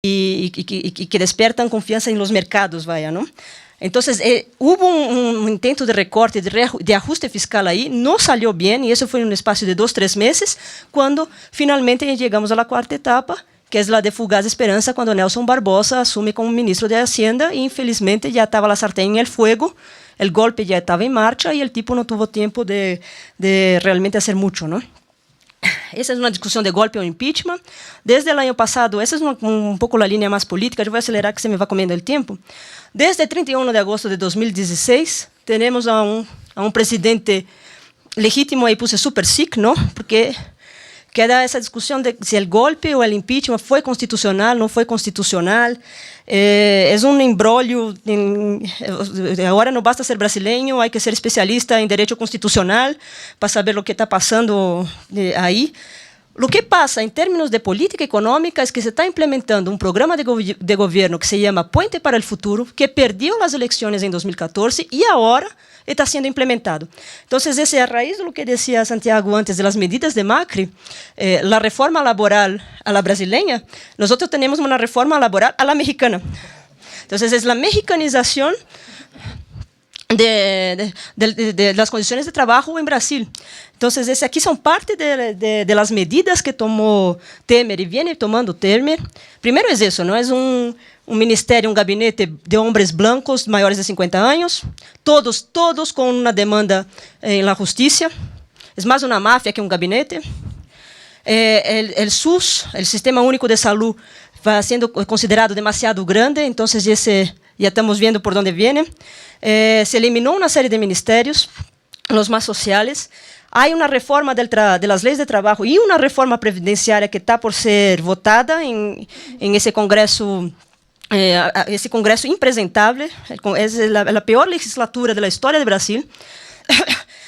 y que despiertan confianza en los mercados, vaya, ¿no? Entonces, hubo un intento de recorte, de ajuste fiscal ahí, no salió bien, y eso fue en un espacio de 2, 3 meses, cuando finalmente llegamos a la cuarta etapa, que es la de fugaz esperanza, cuando Nelson Barbosa asume como ministro de Hacienda, y infelizmente ya estaba la sartén en el fuego, el golpe ya estaba en marcha, y el tipo no tuvo tiempo de realmente hacer mucho, ¿no? Esa es una discusión de golpe o impeachment. Desde el año pasado, esa es un poco la línea más política, yo voy a acelerar que se me va comiendo el tiempo. Desde el 31 de agosto de 2016, tenemos a un presidente legítimo, ahí puse super sick, ¿no? Porque queda esa discusión de si el golpe o el impeachment fue constitucional, no fue constitucional. Es un embrollo. Ahora no basta ser brasileño, hay que ser especialista en derecho constitucional para saber lo que está pasando ahí. Lo que pasa en términos de política económica es que se está implementando un programa de gobierno que se llama Puente para el Futuro, que perdió las elecciones en 2014 y ahora está siendo implementado. Entonces, esa es a raíz de lo que decía Santiago antes de las medidas de Macri, la reforma laboral a la brasileña, nosotros tenemos una reforma laboral a la mexicana. Entonces, es la mexicanización de las condiciones de trabajo en Brasil. Entonces, aquí son parte de las medidas que tomó Temer y viene tomando Temer. Primero es eso, ¿no? Es un ministerio, un gabinete de hombres blancos mayores de 50 años, todos con una demanda en la justicia. Es más una mafia que un gabinete. El SUS, el Sistema Único de Salud, va siendo considerado demasiado grande, entonces ese ya estamos viendo por dónde viene. Se eliminó una serie de ministerios, los más sociales. Hay una reforma de las leyes de trabajo y una reforma previdenciaria que está por ser votada en ese Congreso. Esse Congresso impresentable, es la peor legislatura de la historia de Brasil.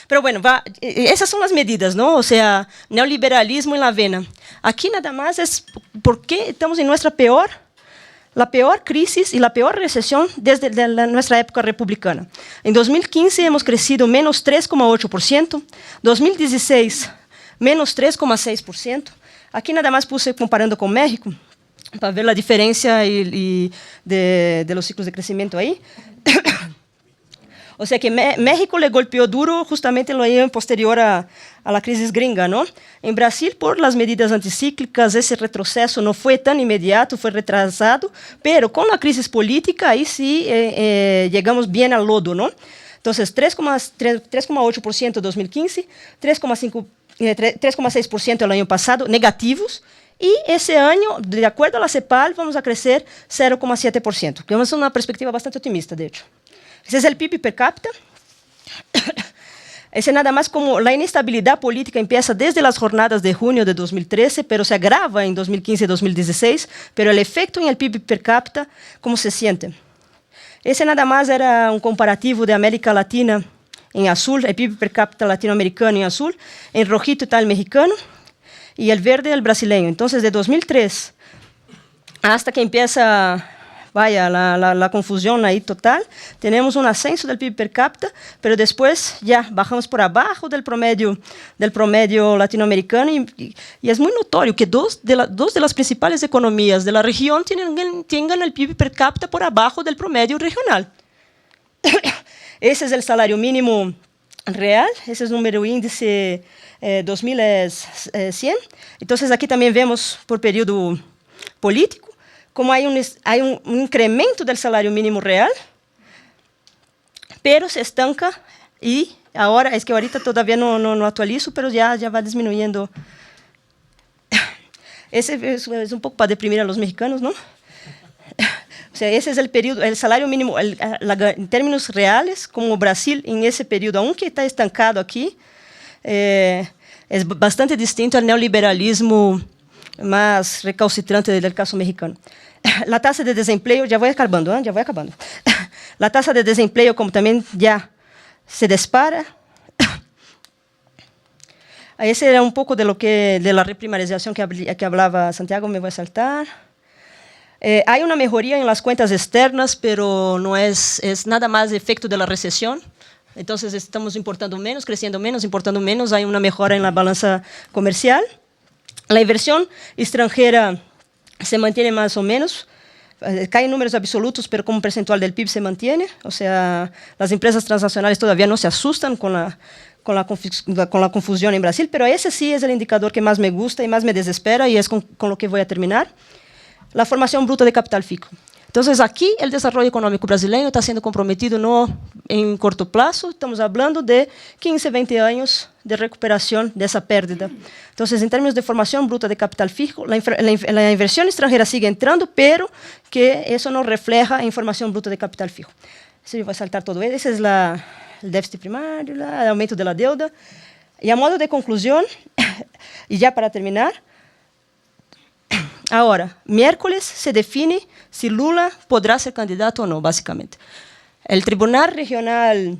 Pero bueno, esas son las medidas, ¿no? O sea, neoliberalismo en la vena. Aquí nada más es porque estamos en la peor crisis y la peor recesión desde nuestra época republicana. En 2015 hemos crecido menos 3,8%, 2016 menos 3,6%. Aquí nada más puse comparando con México, para ver a diferença de los ciclos de crecimiento ahí. O sea que México le golpeó duro justamente en el año posterior a la crisis gringa, ¿no? En Brasil, por las medidas anticíclicas, ese retroceso no fue tan inmediato, fue retrasado, pero con la crisis política, ahí sí llegamos bien al lodo, ¿no? Entonces, 3,8% en 2015, 3,6% el año pasado, negativos. Y ese año, de acuerdo a la CEPAL, vamos a crecer 0,7%, que es una perspectiva bastante optimista, de hecho. Ese es el PIB per cápita. Ese nada más como la inestabilidad política empieza desde las jornadas de junio de 2013, pero se agrava en 2015 y 2016, pero el efecto en el PIB per cápita, ¿cómo se siente? Ese nada más era un comparativo de América Latina en azul, el PIB per cápita latinoamericano en azul, en rojito está el mexicano, y el verde el brasileño. Entonces, de 2003 hasta que empieza, la confusión ahí total, tenemos un ascenso del PIB per cápita, pero después ya bajamos por abajo del promedio latinoamericano, y es muy notorio que dos de las principales economías de la región tengan el PIB per cápita por abajo del promedio regional. Ese es el salario mínimo real, ese es el número índice 2100. Entonces, aquí también vemos por periodo político como hay un incremento del salario mínimo real, pero se estanca, y ahora, es que ahorita todavía no actualizo, pero ya va disminuyendo. Ese es un poco para deprimir a los mexicanos, ¿no? O sea, ese es el periodo, el salario mínimo, en términos reales, como Brasil en ese periodo, aunque está estancado aquí, es bastante distinto al neoliberalismo más recalcitrante del caso mexicano. La tasa de desempleo, ya voy acabando. La tasa de desempleo, como también ya se dispara. Ese era un poco de la reprimarización que hablaba Santiago, me voy a saltar. Hay una mejoría en las cuentas externas, pero no es nada más efecto de la recesión. Entonces, estamos importando menos, creciendo menos, importando menos. Hay una mejora en la balanza comercial. La inversión extranjera se mantiene más o menos. Cae en números absolutos, pero como percentual del PIB se mantiene. O sea, las empresas transnacionales todavía no se asustan con la confusión en Brasil, pero ese sí es el indicador que más me gusta y más me desespera, y es con lo que voy a terminar. La formación bruta de capital fijo. Entonces, aquí el desarrollo económico brasileño está siendo comprometido no en corto plazo, estamos hablando de 15, 20 años de recuperación de esa pérdida. Entonces, en términos de formación bruta de capital fijo, la inversión extranjera sigue entrando, pero que eso no refleja en formación bruta de capital fijo. Eso voy a saltar todo. Ese es el déficit primario, el aumento de la deuda. Y a modo de conclusión, y ya para terminar, ahora, miércoles se define si Lula podrá ser candidato o no, básicamente. El Tribunal Regional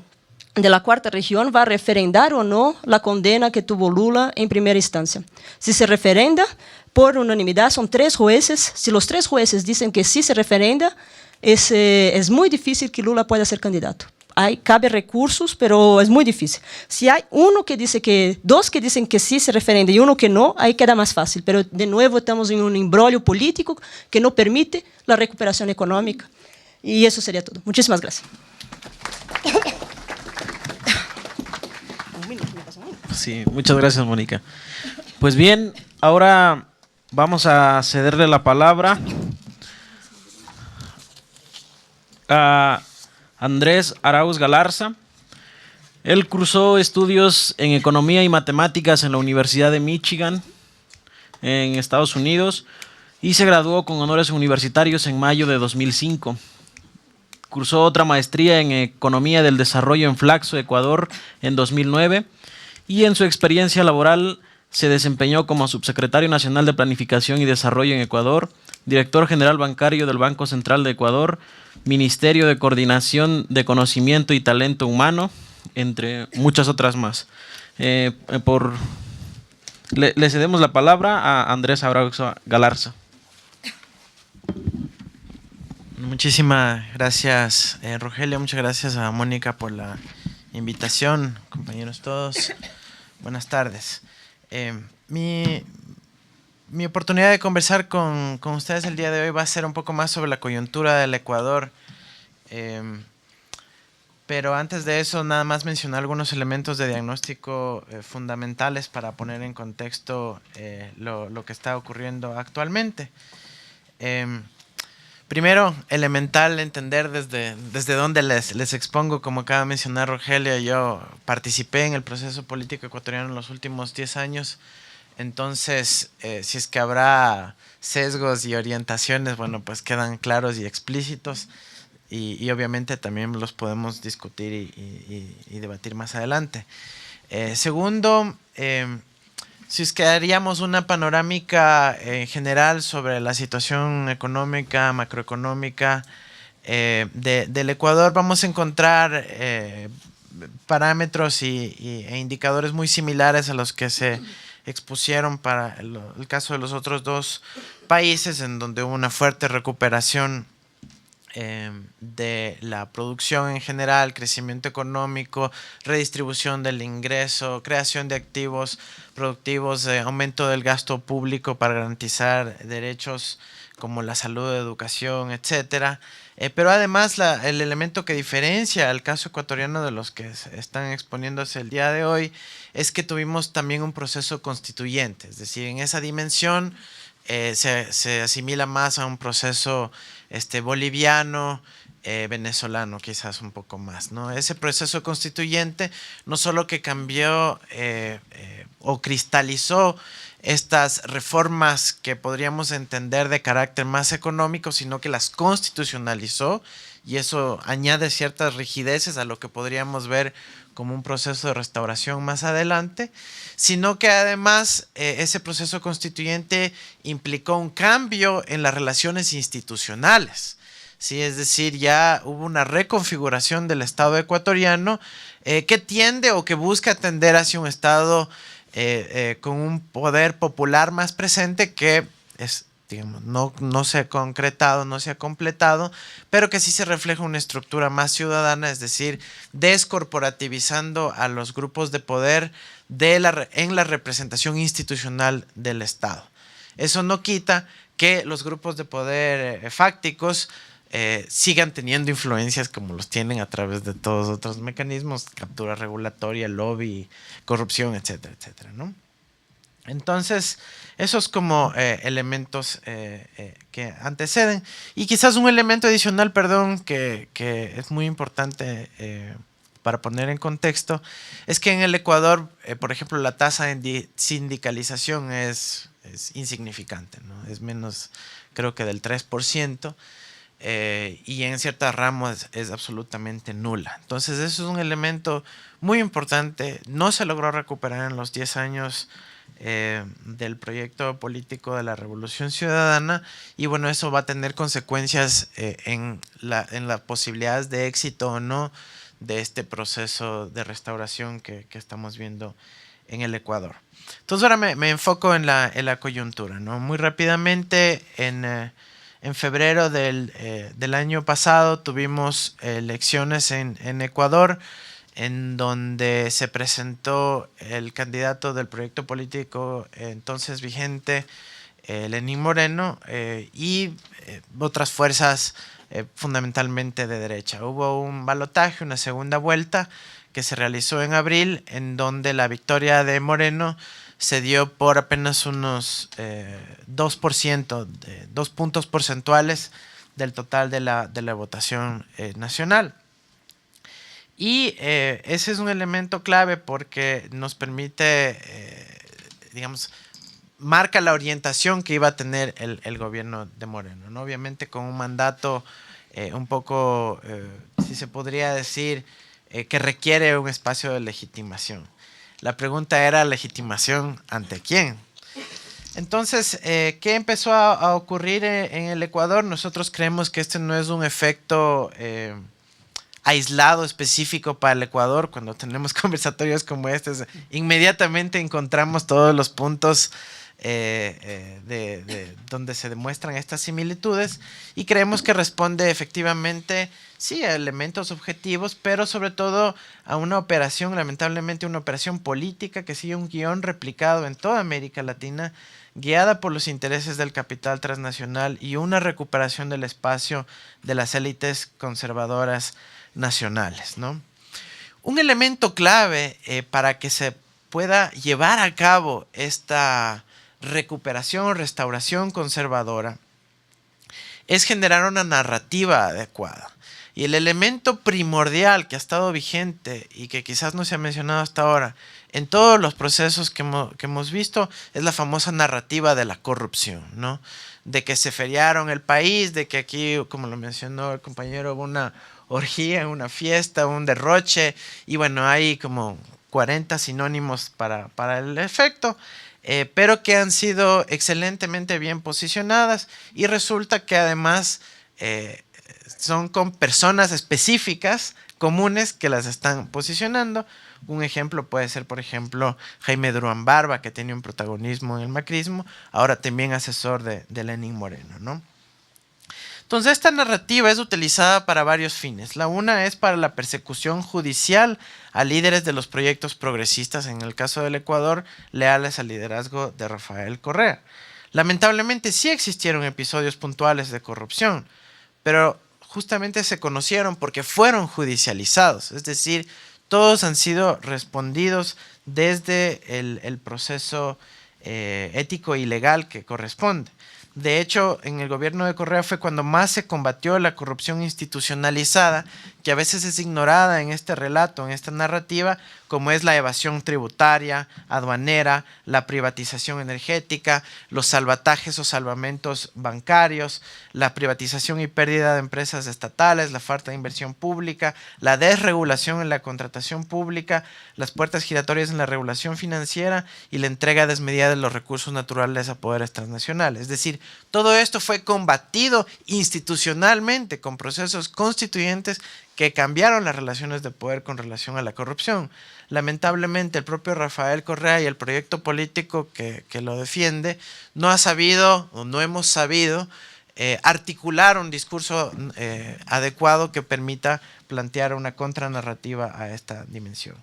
de la Cuarta Región va a referendar o no la condena que tuvo Lula en primera instancia. Si se referenda por unanimidad, son 3 jueces. Si los 3 jueces dicen que sí se referenda, es muy difícil que Lula pueda ser candidato. Cabe recursos, pero es muy difícil. Si hay dos que dicen que sí se referenda y uno que no, ahí queda más fácil. Pero, de nuevo, estamos en un embrollo político que no permite la recuperación económica. Y eso sería todo. Muchísimas gracias. Sí, muchas gracias, Mónica. Pues bien, ahora vamos a cederle la palabra a Andrés Arauz Galarza. Él cursó estudios en Economía y Matemáticas en la Universidad de Michigan, en Estados Unidos, y se graduó con honores universitarios en mayo de 2005. Cursó otra maestría en Economía del Desarrollo en Flaxo, Ecuador, en 2009, y en su experiencia laboral se desempeñó como subsecretario nacional de Planificación y Desarrollo en Ecuador, director general bancario del Banco Central de Ecuador, Ministerio de Coordinación de Conocimiento y Talento Humano, entre muchas otras más. Le cedemos la palabra a Andrés Arauz Galarza. Muchísimas gracias, Rogelio. Muchas gracias a Mónica por la invitación. Compañeros todos, buenas tardes. Mi oportunidad de conversar con ustedes el día de hoy va a ser un poco más sobre la coyuntura del Ecuador. Pero antes de eso, nada más mencionar algunos elementos de diagnóstico fundamentales para poner en contexto lo que está ocurriendo actualmente. Primero, elemental entender desde dónde les expongo. Como acaba de mencionar Rogelio, yo participé en el proceso político ecuatoriano en los últimos 10 años. Entonces, si es que habrá sesgos y orientaciones, bueno, pues quedan claros y explícitos. Y obviamente también los podemos discutir y debatir más adelante. Segundo, si es que haríamos una panorámica general sobre la situación económica, macroeconómica del Ecuador, vamos a encontrar parámetros e indicadores muy similares a los que se expusieron para el caso de los otros 2 países, en donde hubo una fuerte recuperación de la producción en general, crecimiento económico, redistribución del ingreso, creación de activos productivos, aumento del gasto público para garantizar derechos como la salud, educación, etcétera. Pero además el elemento que diferencia al caso ecuatoriano de los que están exponiéndose el día de hoy es que tuvimos también un proceso constituyente, es decir, en esa dimensión se asimila más a un proceso boliviano, venezolano, quizás un poco más, ¿no? Ese proceso constituyente no solo que cambió o cristalizó estas reformas que podríamos entender de carácter más económico, sino que las constitucionalizó, y eso añade ciertas rigideces a lo que podríamos ver como un proceso de restauración más adelante, sino que además ese proceso constituyente implicó un cambio en las relaciones institucionales. Sí, es decir, ya hubo una reconfiguración del Estado ecuatoriano que tiende o que busca tender hacia un Estado con un poder popular más presente que es, digamos, no se ha concretado, no se ha completado, pero que sí se refleja una estructura más ciudadana, es decir, descorporativizando a los grupos de poder en la representación institucional del Estado. Eso no quita que los grupos de poder fácticos sigan teniendo influencias como los tienen a través de todos otros mecanismos, captura regulatoria, lobby, corrupción, etcétera, etcétera, ¿no? Entonces, esos como elementos que anteceden. Y quizás un elemento adicional, perdón, que es muy importante para poner en contexto, es que en el Ecuador, por ejemplo, la tasa de sindicalización es insignificante, ¿no? Es menos, creo que del 3%. Y en ciertas ramas es absolutamente nula. Entonces eso es un elemento muy importante. No se logró recuperar en los 10 años del proyecto político de la Revolución Ciudadana, y bueno, eso va a tener consecuencias en las posibilidades de éxito o no de este proceso de restauración que estamos viendo en el Ecuador. Entonces ahora me enfoco en la coyuntura, ¿no? Muy rápidamente, en febrero del año pasado tuvimos elecciones en Ecuador, en donde se presentó el candidato del proyecto político entonces vigente, Lenín Moreno, y otras fuerzas fundamentalmente de derecha. Hubo un balotaje, una segunda vuelta que se realizó en abril, en donde la victoria de Moreno se dio por apenas unos 2%, 2 puntos porcentuales del total de la votación nacional. Y ese es un elemento clave porque nos permite, digamos, marca la orientación que iba a tener el gobierno de Moreno, ¿no? Obviamente con un mandato un poco, si se podría decir, que requiere un espacio de legitimación. La pregunta era, ¿legitimación ante quién? Entonces, ¿qué empezó a ocurrir en el Ecuador? Nosotros creemos que este no es un efecto aislado, específico para el Ecuador. Cuando tenemos conversatorios como este, inmediatamente encontramos todos los puntos donde se demuestran estas similitudes, y creemos que responde efectivamente, sí, a elementos objetivos, pero sobre todo a una operación, lamentablemente una operación política que sigue un guión replicado en toda América Latina, guiada por los intereses del capital transnacional y una recuperación del espacio de las élites conservadoras nacionales, ¿no? Un elemento clave para que se pueda llevar a cabo esta recuperación, restauración conservadora, es generar una narrativa adecuada. Y el elemento primordial que ha estado vigente y que quizás no se ha mencionado hasta ahora en todos los procesos que hemos visto es la famosa narrativa de la corrupción, ¿no? De que se feriaron el país, de que aquí, como lo mencionó el compañero, hubo una orgía, una fiesta, un derroche, y bueno, hay como 40 sinónimos para el efecto. Pero que han sido excelentemente bien posicionadas, y resulta que además son con personas específicas, comunes, que las están posicionando. Un ejemplo puede ser, por ejemplo, Jaime Duran Barba, que tiene un protagonismo en el macrismo, ahora también asesor de Lenín Moreno, ¿no? Entonces, esta narrativa es utilizada para varios fines. La una es para la persecución judicial a líderes de los proyectos progresistas, en el caso del Ecuador, leales al liderazgo de Rafael Correa. Lamentablemente sí existieron episodios puntuales de corrupción, pero justamente se conocieron porque fueron judicializados, es decir, todos han sido respondidos desde el proceso ético y legal que corresponde. De hecho, en el gobierno de Correa fue cuando más se combatió la corrupción institucionalizada, que a veces es ignorada en este relato, en esta narrativa, como es la evasión tributaria, aduanera, la privatización energética, los salvatajes o salvamentos bancarios, la privatización y pérdida de empresas estatales, la falta de inversión pública, la desregulación en la contratación pública, las puertas giratorias en la regulación financiera y la entrega desmedida de los recursos naturales a poderes transnacionales. Es decir, todo esto fue combatido institucionalmente con procesos constituyentes que cambiaron las relaciones de poder con relación a la corrupción. Lamentablemente, el propio Rafael Correa y el proyecto político que lo defiende no ha sabido o no hemos sabido articular un discurso adecuado que permita plantear una contranarrativa a esta dimensión.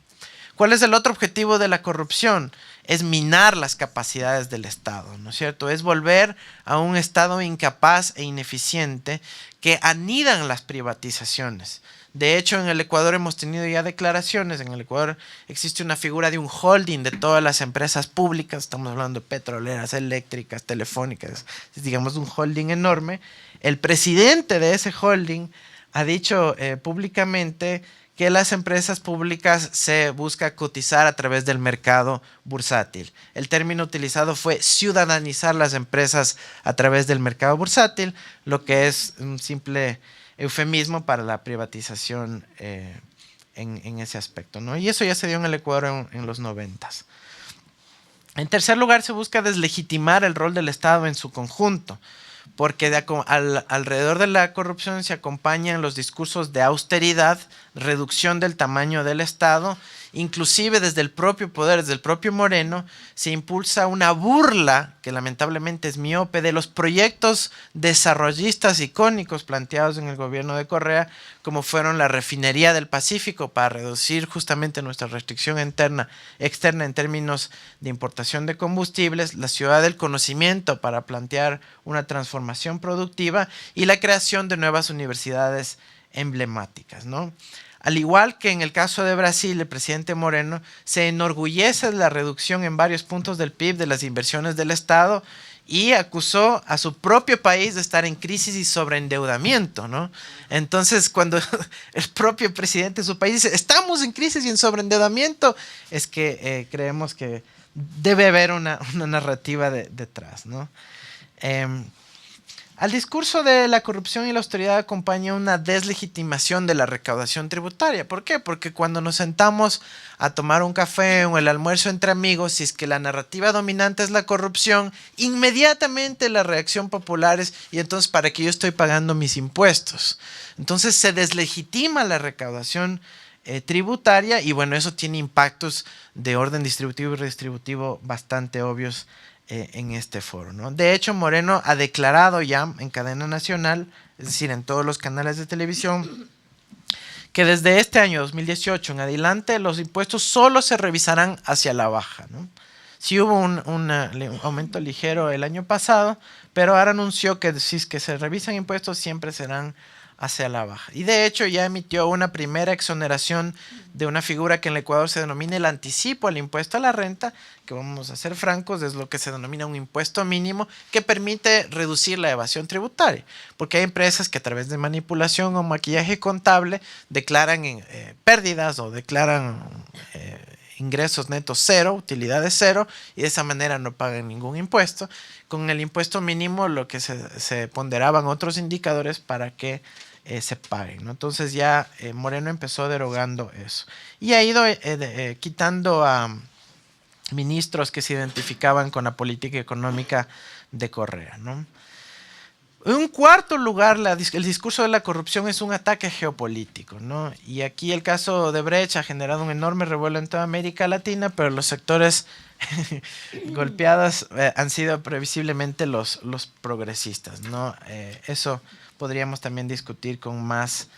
¿Cuál es el otro objetivo de la corrupción? Es minar las capacidades del Estado, ¿no es cierto? Es volver a un Estado incapaz e ineficiente que anidan las privatizaciones. De hecho, en el Ecuador hemos tenido ya declaraciones. En el Ecuador existe una figura de un holding de todas las empresas públicas. Estamos hablando de petroleras, eléctricas, telefónicas. Es, digamos, un holding enorme. El presidente de ese holding ha dicho públicamente que las empresas públicas se busca cotizar a través del mercado bursátil. El término utilizado fue ciudadanizar las empresas a través del mercado bursátil, lo que es un simple eufemismo para la privatización en ese aspecto, ¿no? Y eso ya se dio en el Ecuador en los 90s. En tercer lugar, se busca deslegitimar el rol del Estado en su conjunto, porque alrededor de la corrupción se acompañan los discursos de austeridad, reducción del tamaño del Estado, inclusive desde el propio poder, desde el propio Moreno, se impulsa una burla, que lamentablemente es miope, de los proyectos desarrollistas icónicos planteados en el gobierno de Correa, como fueron la refinería del Pacífico para reducir justamente nuestra restricción externa en términos de importación de combustibles, la ciudad del conocimiento para plantear una transformación productiva y la creación de nuevas universidades emblemáticas, ¿no? Al igual que en el caso de Brasil, el presidente Moreno se enorgullece de la reducción en varios puntos del PIB de las inversiones del Estado y acusó a su propio país de estar en crisis y sobreendeudamiento, ¿no? Entonces, cuando el propio presidente de su país dice, estamos en crisis y en sobreendeudamiento, es que creemos que debe haber una narrativa detrás, ¿no? Al discurso de la corrupción y la austeridad acompaña una deslegitimación de la recaudación tributaria. ¿Por qué? Porque cuando nos sentamos a tomar un café o el almuerzo entre amigos, si es que la narrativa dominante es la corrupción, inmediatamente la reacción popular es, y entonces, ¿para qué yo estoy pagando mis impuestos? Entonces se deslegitima la recaudación tributaria y bueno, eso tiene impactos de orden distributivo y redistributivo bastante obvios en este foro, ¿no? De hecho, Moreno ha declarado ya en cadena nacional, es decir, en todos los canales de televisión, que desde este año 2018 en adelante los impuestos solo se revisarán hacia la baja, ¿no? Sí hubo un aumento ligero el año pasado, pero ahora anunció que si es que se revisan impuestos siempre serán hacia la baja. Y de hecho ya emitió una primera exoneración de una figura que en el Ecuador se denomina el anticipo al impuesto a la renta, que vamos a ser francos, es lo que se denomina un impuesto mínimo que permite reducir la evasión tributaria. Porque hay empresas que a través de manipulación o maquillaje contable declaran pérdidas o declaran ingresos netos cero, utilidades cero, y de esa manera no pagan ningún impuesto. Con el impuesto mínimo lo que se ponderaban otros indicadores para que se paguen, ¿no? Entonces ya Moreno empezó derogando eso. Y ha ido quitando a ministros que se identificaban con la política económica de Correa, ¿no? En un cuarto lugar, el discurso de la corrupción es un ataque geopolítico, ¿no? Y aquí el caso de Brecht ha generado un enorme revuelo en toda América Latina, pero los sectores golpeados han sido previsiblemente los progresistas, ¿no? Eso podríamos también discutir con más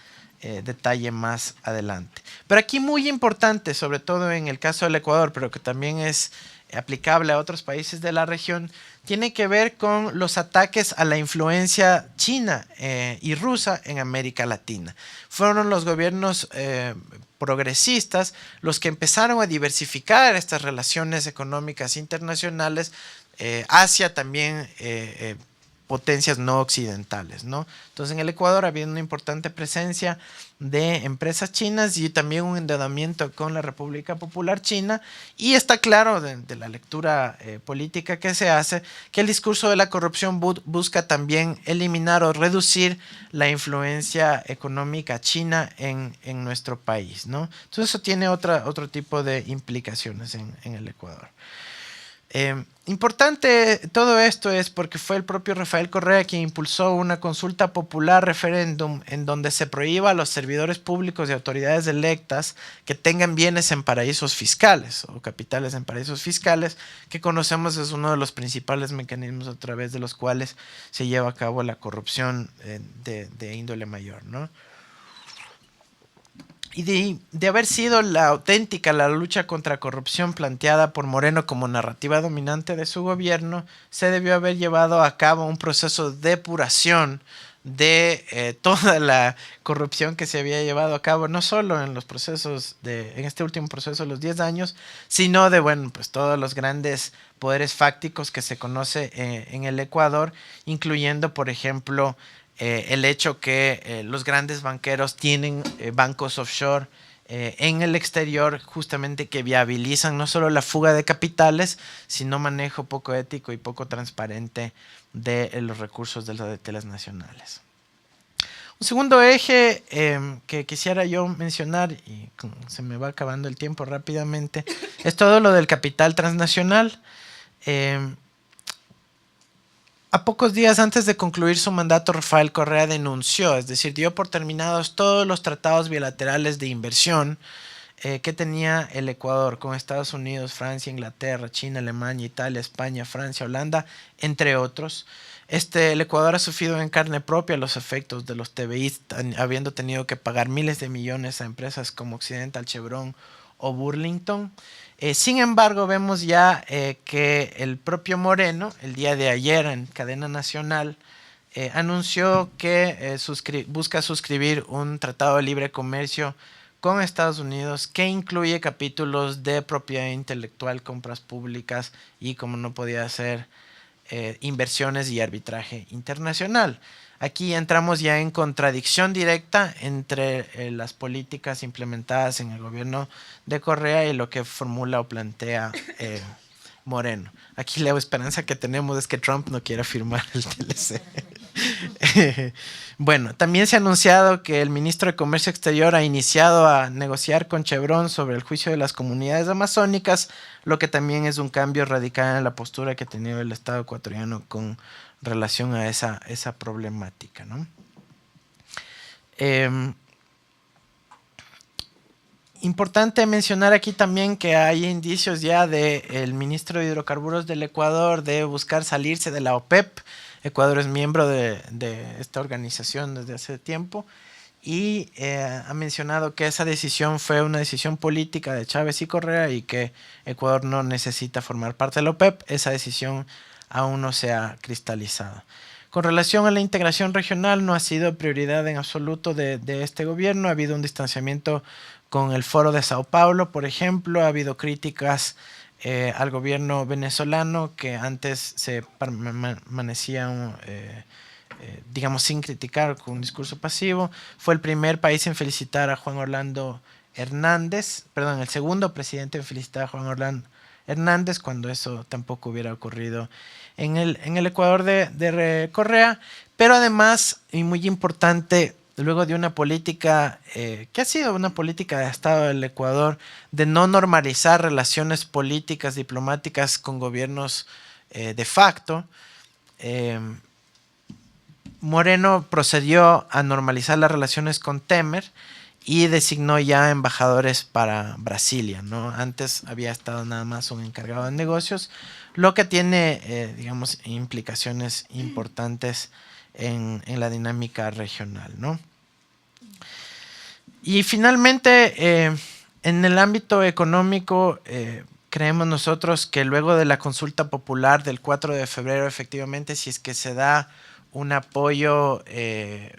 detalle más adelante. Pero aquí muy importante, sobre todo en el caso del Ecuador, pero que también es aplicable a otros países de la región, tiene que ver con los ataques a la influencia china y rusa en América Latina. Fueron los gobiernos progresistas los que empezaron a diversificar estas relaciones económicas internacionales hacia también potencias no occidentales, ¿no? Entonces en el Ecuador había una importante presencia de empresas chinas y también un endeudamiento con la República Popular China, y está claro de la lectura política que se hace que el discurso de la corrupción busca también eliminar o reducir la influencia económica china en nuestro país, ¿no? Entonces eso tiene otro tipo de implicaciones en el Ecuador. Importante todo esto es porque fue el propio Rafael Correa quien impulsó una consulta popular referéndum en donde se prohíba a los servidores públicos y autoridades electas que tengan bienes en paraísos fiscales o capitales en paraísos fiscales, que conocemos es uno de los principales mecanismos a través de los cuales se lleva a cabo la corrupción de índole mayor, ¿no? Y de haber sido la auténtica la lucha contra corrupción planteada por Moreno como narrativa dominante de su gobierno, se debió haber llevado a cabo un proceso de depuración de toda la corrupción que se había llevado a cabo, no solo en los procesos en este último proceso de los 10 años, sino de, bueno, pues todos los grandes poderes fácticos que se conoce en el Ecuador, incluyendo, por ejemplo, el hecho que los grandes banqueros tienen bancos offshore en el exterior, justamente que viabilizan no solo la fuga de capitales, sino manejo poco ético y poco transparente de los recursos de las nacionales. Un segundo eje que quisiera yo mencionar, y se me va acabando el tiempo rápidamente, es todo lo del capital transnacional. A pocos días antes de concluir su mandato, Rafael Correa denunció, es decir, dio por terminados todos los tratados bilaterales de inversión que tenía el Ecuador con Estados Unidos, Francia, Inglaterra, China, Alemania, Italia, España, Francia, Holanda, entre otros. El Ecuador ha sufrido en carne propia los efectos de los TBI, habiendo tenido que pagar miles de millones a empresas como Occidental, Chevron o Burlington. Sin embargo, vemos ya que el propio Moreno, el día de ayer en cadena nacional, anunció que busca suscribir un tratado de libre comercio con Estados Unidos que incluye capítulos de propiedad intelectual, compras públicas y, como no podía ser, inversiones y arbitraje internacional. Aquí entramos ya en contradicción directa entre las políticas implementadas en el gobierno de Correa y lo que formula o plantea Moreno. Aquí la esperanza que tenemos es que Trump no quiera firmar el TLC. Bueno, también se ha anunciado que el ministro de Comercio Exterior ha iniciado a negociar con Chevron sobre el juicio de las comunidades amazónicas, lo que también es un cambio radical en la postura que ha tenido el Estado ecuatoriano con relación a esa problemática, ¿no? Importante mencionar aquí también que hay indicios ya del ministro de Hidrocarburos del Ecuador de buscar salirse de la OPEP. Ecuador es miembro de esta organización desde hace tiempo y ha mencionado que esa decisión fue una decisión política de Chávez y Correa y que Ecuador no necesita formar parte de la OPEP. Esa decisión aún no se ha cristalizado. Con relación a la integración regional, no ha sido prioridad en absoluto de este gobierno. Ha habido un distanciamiento con el Foro de Sao Paulo, por ejemplo. Ha habido críticas al gobierno venezolano, que antes se permanecía, digamos, sin criticar, con un discurso pasivo. Fue el primer país en felicitar a Juan Orlando Hernández, perdón, el segundo presidente en felicitar a Juan Orlando Hernández, cuando eso tampoco hubiera ocurrido en el Ecuador de Correa. Pero además, y muy importante, luego de una política que ha sido una política de Estado del Ecuador de no normalizar relaciones políticas, diplomáticas con gobiernos de facto, Moreno procedió a normalizar las relaciones con Temer y designó ya embajadores para Brasilia, ¿no? Antes había estado nada más un encargado de negocios, lo que tiene, digamos, implicaciones importantes en la dinámica regional, ¿no? Y finalmente, en el ámbito económico, creemos nosotros que luego de la consulta popular del 4 de febrero, efectivamente, si es que se da un apoyo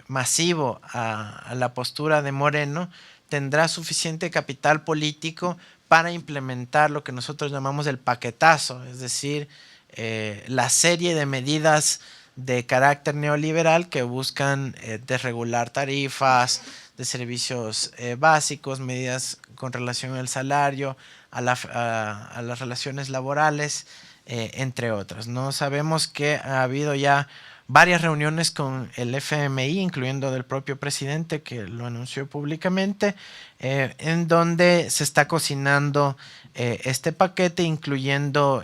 masivo a la postura de Moreno, tendrá suficiente capital político para implementar lo que nosotros llamamos el paquetazo, es decir, la serie de medidas de carácter neoliberal que buscan desregular tarifas de servicios básicos, medidas con relación al salario, a las relaciones laborales, entre otras, ¿no? Sabemos que ha habido ya varias reuniones con el FMI, incluyendo del propio presidente, que lo anunció públicamente, en donde se está cocinando este paquete, incluyendo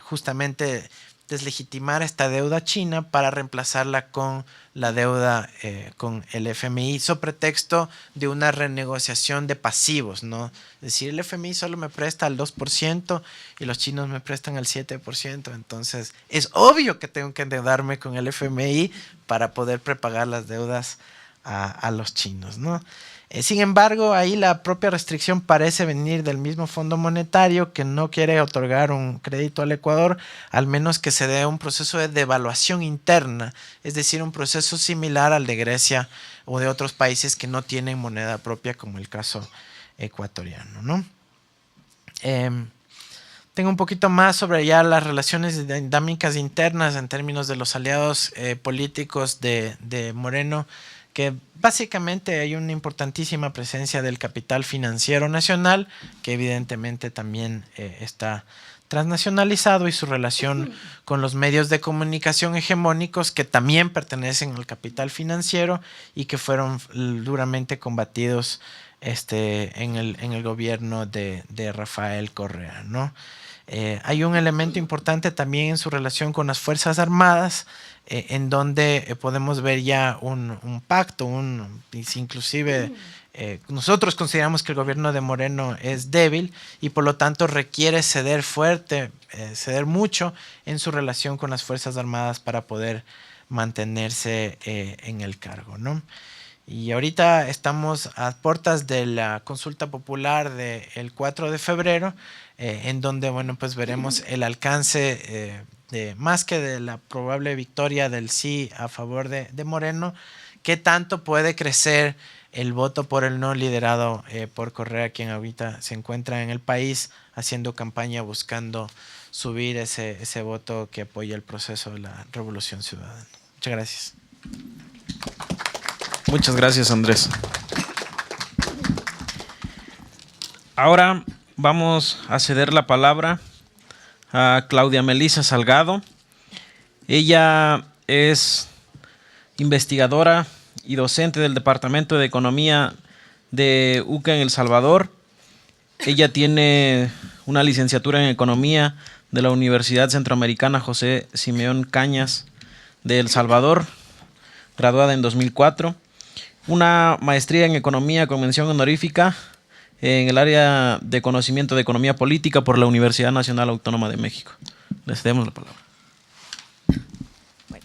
justamente deslegitimar esta deuda china para reemplazarla con la deuda con el FMI, sobre pretexto de una renegociación de pasivos, ¿no? Es decir, el FMI solo me presta al 2% y los chinos me prestan al 7%, entonces es obvio que tengo que endeudarme con el FMI para poder prepagar las deudas a los chinos, ¿no? Sin embargo, ahí la propia restricción parece venir del mismo Fondo Monetario, que no quiere otorgar un crédito al Ecuador, al menos que se dé un proceso de devaluación interna, es decir, un proceso similar al de Grecia o de otros países que no tienen moneda propia, como el caso ecuatoriano, ¿no? Tengo un poquito más sobre ya las relaciones dinámicas internas en términos de los aliados políticos de Moreno, que básicamente hay una importantísima presencia del capital financiero nacional, que evidentemente también está transnacionalizado, y su relación con los medios de comunicación hegemónicos, que también pertenecen al capital financiero y que fueron duramente combatidos en el gobierno de Rafael Correa, ¿no? Hay un elemento importante también en su relación con las Fuerzas Armadas, en donde podemos ver ya un pacto, inclusive nosotros consideramos que el gobierno de Moreno es débil y por lo tanto requiere ceder mucho en su relación con las Fuerzas Armadas para poder mantenerse en el cargo, ¿no? Y ahorita estamos a puertas de la consulta popular del 4 de febrero, en donde, bueno, pues veremos el alcance más que de la probable victoria del sí a favor de Moreno, qué tanto puede crecer el voto por el no liderado por Correa, quien ahorita se encuentra en el país haciendo campaña buscando subir ese voto que apoya el proceso de la Revolución Ciudadana. Muchas gracias. Muchas gracias, Andrés. Ahora vamos a ceder la palabra a Claudia Melissa Salgado. Ella es investigadora y docente del Departamento de Economía de UCA en El Salvador. Ella tiene una licenciatura en Economía de la Universidad Centroamericana José Simeón Cañas de El Salvador, graduada en 2004. Una maestría en Economía con mención honorífica en el área de conocimiento de Economía Política por la Universidad Nacional Autónoma de México. Les cedemos la palabra. Bueno,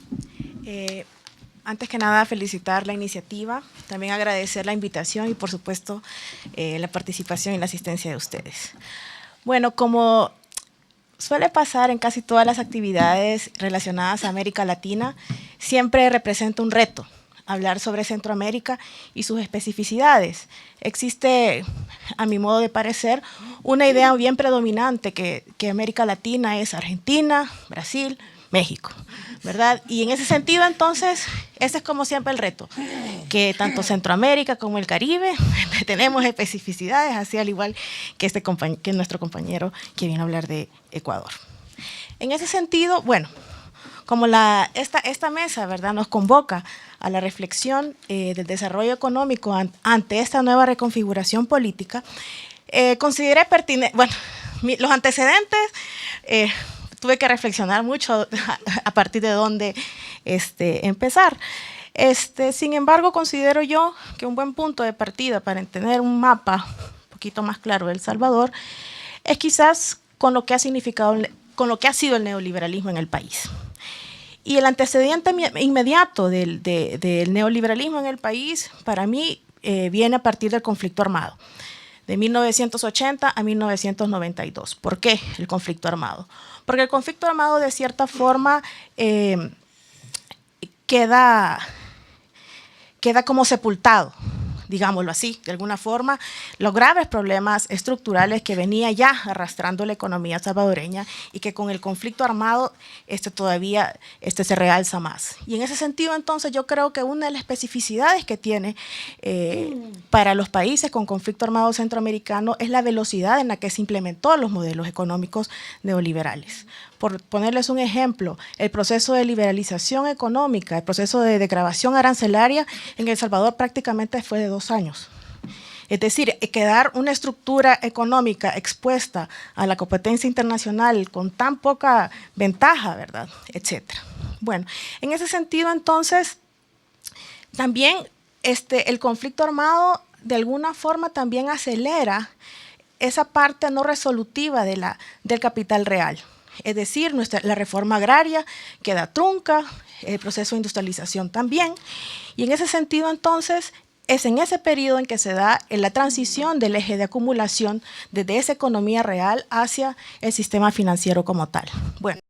antes que nada, felicitar la iniciativa, también agradecer la invitación y, por supuesto, la participación y la asistencia de ustedes. Bueno, como suele pasar en casi todas las actividades relacionadas a América Latina, siempre representa un reto hablar sobre Centroamérica y sus especificidades. Existe, a mi modo de parecer, una idea bien predominante que América Latina es Argentina, Brasil, México, ¿verdad? Y en ese sentido, entonces, ese es como siempre el reto, que tanto Centroamérica como el Caribe tenemos especificidades, así al igual que, que nuestro compañero que viene a hablar de Ecuador. En ese sentido, bueno, como esta mesa, ¿verdad?, nos convoca a la reflexión del desarrollo económico ante esta nueva reconfiguración política, consideré pertinente, bueno, los antecedentes, tuve que reflexionar mucho a partir de dónde empezar. Sin embargo, considero yo que un buen punto de partida para tener un mapa un poquito más claro de El Salvador es quizás con lo que ha significado, con lo que ha sido el neoliberalismo en el país. Y el antecedente inmediato del neoliberalismo en el país, para mí, viene a partir del conflicto armado, de 1980 a 1992. ¿Por qué el conflicto armado? Porque el conflicto armado, de cierta forma, queda como sepultado, digámoslo así, de alguna forma, los graves problemas estructurales que venía ya arrastrando la economía salvadoreña y que con el conflicto armado todavía se realza más. Y en ese sentido, entonces, yo creo que una de las especificidades que tiene para los países con conflicto armado centroamericano es la velocidad en la que se implementó los modelos económicos neoliberales. Por ponerles un ejemplo, el proceso de liberalización económica, el proceso de degradación arancelaria en El Salvador prácticamente fue de 2 años. Es decir, quedar una estructura económica expuesta a la competencia internacional con tan poca ventaja, ¿verdad?, etcétera. Bueno, en ese sentido, entonces, también el conflicto armado de alguna forma también acelera esa parte no resolutiva del capital real. es decir, la reforma agraria queda trunca, el proceso de industrialización también, y en ese sentido entonces es en ese periodo en que se da la transición del eje de acumulación desde esa economía real hacia el sistema financiero como tal. Bueno.